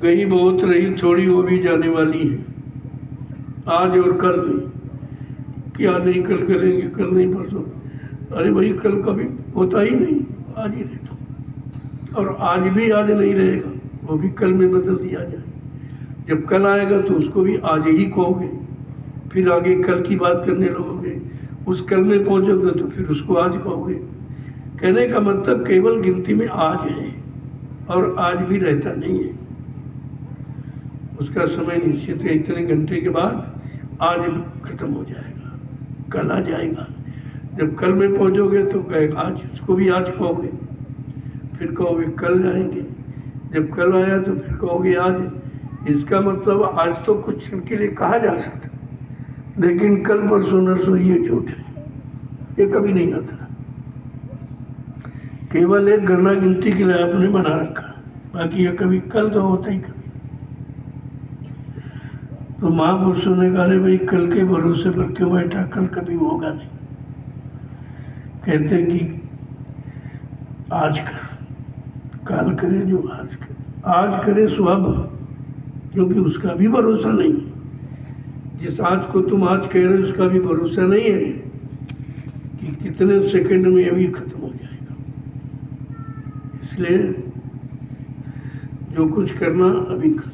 गई बहुत रही थोड़ी, वो भी जाने वाली है। आज और कल नहीं, क्या नहीं कल करेंगे, कल नहीं परसों। अरे भाई कल कभी होता ही नहीं, आज ही रहता। और आज भी आज नहीं रहेगा, वो भी कल में बदल दिया जाए। जब कल आएगा तो उसको भी आज ही कहोगे, फिर आगे कल की बात करने लगोगे। उस कल में पहुंचोगे तो फिर उसको आज कहोगे। कहने का मतलब केवल गिनती में आज है, और आज भी रहता नहीं है। उसका समय निश्चित है, इतने घंटे के बाद आज खत्म हो जाएगा, कल आ जाएगा। जब कल में पहुंचोगे तो कहेगा आज, उसको भी आज कहोगे, फिर कहोगे कल जाएंगे। जब कल आया तो फिर कहोगे आज। इसका मतलब आज तो कुछ क्षण के लिए कहा जा सकता, लेकिन कल परसों नरसों ये झूठ है, ये कभी नहीं आता। केवल एक गणना गिनती के लिए आपने बना रखा, बाकी ये कभी कल तो होता ही कभी। तो महापुरुषों ने कहा भाई कल के भरोसे पर क्यों बैठा, कल कभी होगा नहीं। कहते कि आज कर, काल करे जो आज करे। आज करे स्वभाव, क्योंकि उसका भी भरोसा नहीं। जिस आज को तुम आज कह रहे हो उसका भी भरोसा नहीं है कि कितने सेकंड में अभी खत्म हो जाएगा। इसलिए जो कुछ करना अभी करो,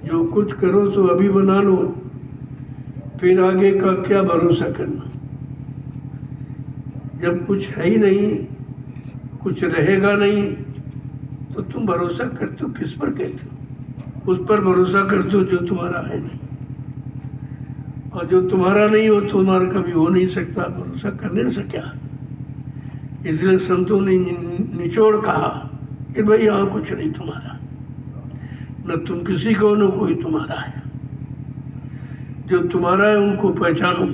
जो कुछ करो सो अभी बना लो, फिर आगे का क्या भरोसा करना। जब कुछ है ही नहीं, कुछ रहेगा नहीं, तो तुम भरोसा करते हो किस पर कहते हो? उस पर भरोसा करते हो जो तुम्हारा है नहीं, और जो तुम्हारा नहीं हो तुम्हारा कभी हो नहीं सकता। भरोसा करने से क्या। इसलिए संतों ने निचोड़ कहा कि भाई यहाँ कुछ नहीं तुम्हारा, न तुम किसी को न कोई तुम्हारा है। जो तुम्हारा है उनको पहचानो,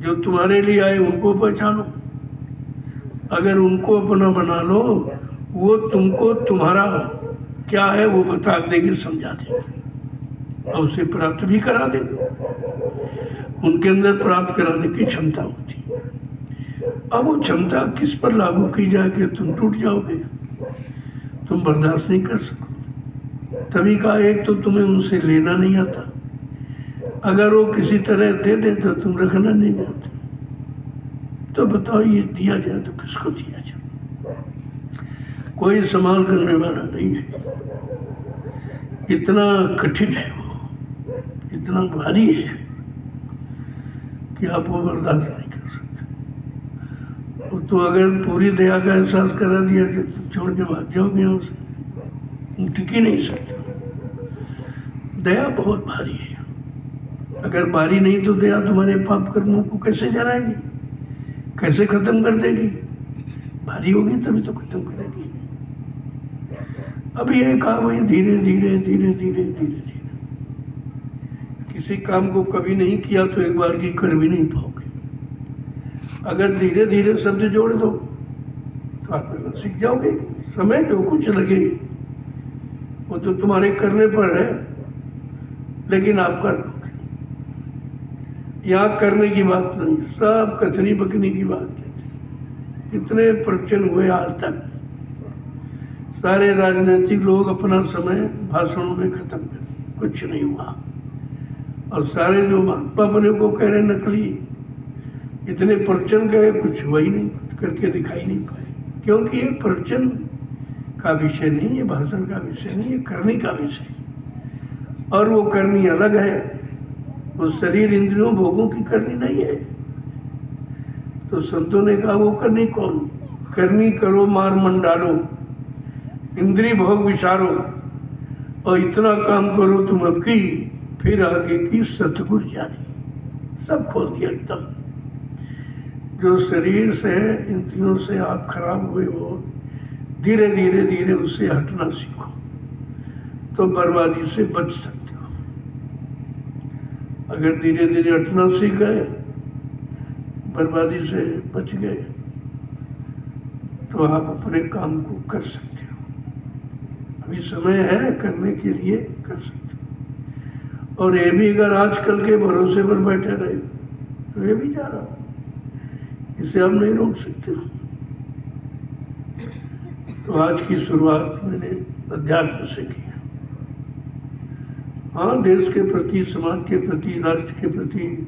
जो तुम्हारे लिए आए उनको पहचानो। अगर उनको अपना बना लो, वो तुमको तुम्हारा क्या है वो बता देंगे, समझा देंगे, और उसे प्राप्त भी करा देंगे। उनके अंदर प्राप्त कराने की क्षमता होती है। अब वो क्षमता किस पर लागू की जाए कि तुम टूट जाओगे, तुम बर्दाश्त नहीं कर सकोगे। तभी कहा एक तो तुम्हें उनसे लेना नहीं आता, अगर वो किसी तरह दे दे तो तुम रखना नहीं जानते। तो बताओ ये दिया जाए तो किसको दिया जाए? कोई संभाल करने वाला नहीं है। इतना कठिन है वो, इतना भारी है कि आप वो बर्दाश्त नहीं कर सकते। तो अगर पूरी दया का एहसास करा दिया तो तुम छोड़ के भाग जाओगे यहाँ से, तुम टिक ही नहीं सकते। दया बहुत भारी है। अगर भारी नहीं तो दया तुम्हारे पाप कर्मों को कैसे जलाएगी, कैसे खत्म कर देगी? भारी होगी तभी तो खत्म करेगी। अब ये कहा भाई धीरे धीरे धीरे धीरे धीरे धीरे। किसी काम को कभी नहीं किया तो एक बार की कर भी नहीं पाओगे। अगर धीरे धीरे शब्द जोड़ दो तो आप सीख जाओगे। समय जो कुछ लगे वो तो तुम्हारे करने पर है, लेकिन आप कर लोगे। यहाँ करने की बात नहीं, सब कथनी बकनी की बात है। कितने प्रवचन हुए आज तक, सारे राजनीतिक लोग अपना समय भाषणों में खत्म कर, कुछ नहीं हुआ। और सारे जो महात्मा बने को कह रहे नकली, इतने प्रवचन गए, कुछ हुआ ही नहीं, करके दिखाई नहीं पाए। क्योंकि ये प्रवचन का विषय नहीं है, भाषण का विषय नहीं है, करनी का विषय। और वो करनी अलग है, वो शरीर इंद्रियों भोगों की करनी नहीं है। तो संतों ने कहा वो करनी कौन? करनी करो मार मन डालो, इंद्रिय भोग विचारो, और इतना काम करो तुम अब की, फिर आगे की सतगुरु जाने। सब खोल दिया एकदम। जो शरीर से इंद्रियों से आप खराब हुए हो, धीरे धीरे धीरे उससे हटना सीखो, तो बर्बादी से बच सकते हो। अगर धीरे धीरे हटना सीख गए, बर्बादी से बच गए, तो आप अपने काम को कर सकते हो। अभी समय है करने के लिए, कर सकते हो। और ये भी अगर आजकल के भरोसे पर बैठे रहे तो ये भी जा रहा हो, इसे आप नहीं रोक सकते। तो आज की शुरुआत मैंने अध्यात्म से की। हाँ, देश के प्रति, समाज के प्रति, राष्ट्र के प्रति,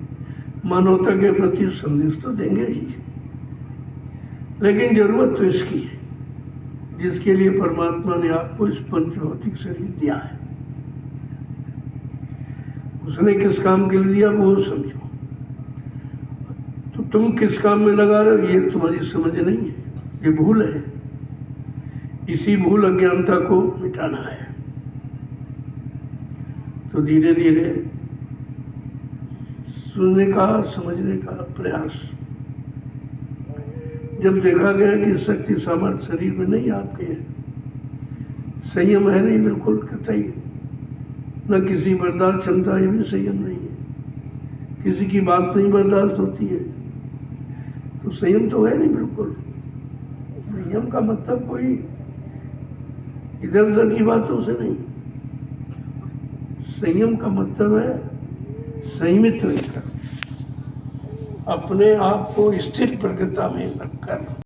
मानवता के प्रति संदेश तो देंगे ही, लेकिन जरूरत तो इसकी है जिसके लिए परमात्मा ने आपको इस पंच भौतिक शरीर दिया है। उसने किस काम के लिए दिया वो समझो। तो तुम किस काम में लगा रहे हो ये तुम्हारी समझ नहीं है, ये भूल है। इसी भूल अज्ञानता को मिटाना है। तो धीरे धीरे सुनने का, समझने का प्रयास। जब देखा गया कि शक्ति सामर्थ्य शरीर में नहीं आपके है, संयम है नहीं, बिल्कुल कतई न किसी बर्दाश्त क्षमता, ये भी संयम नहीं है। किसी की बात नहीं बर्दाश्त होती है तो संयम तो है नहीं बिल्कुल। संयम का मतलब कोई इधर उधर की बातों से नहीं। संयम का मतलब है संयमित रहकर, अपने आप को स्थिर प्रज्ञता में रखकर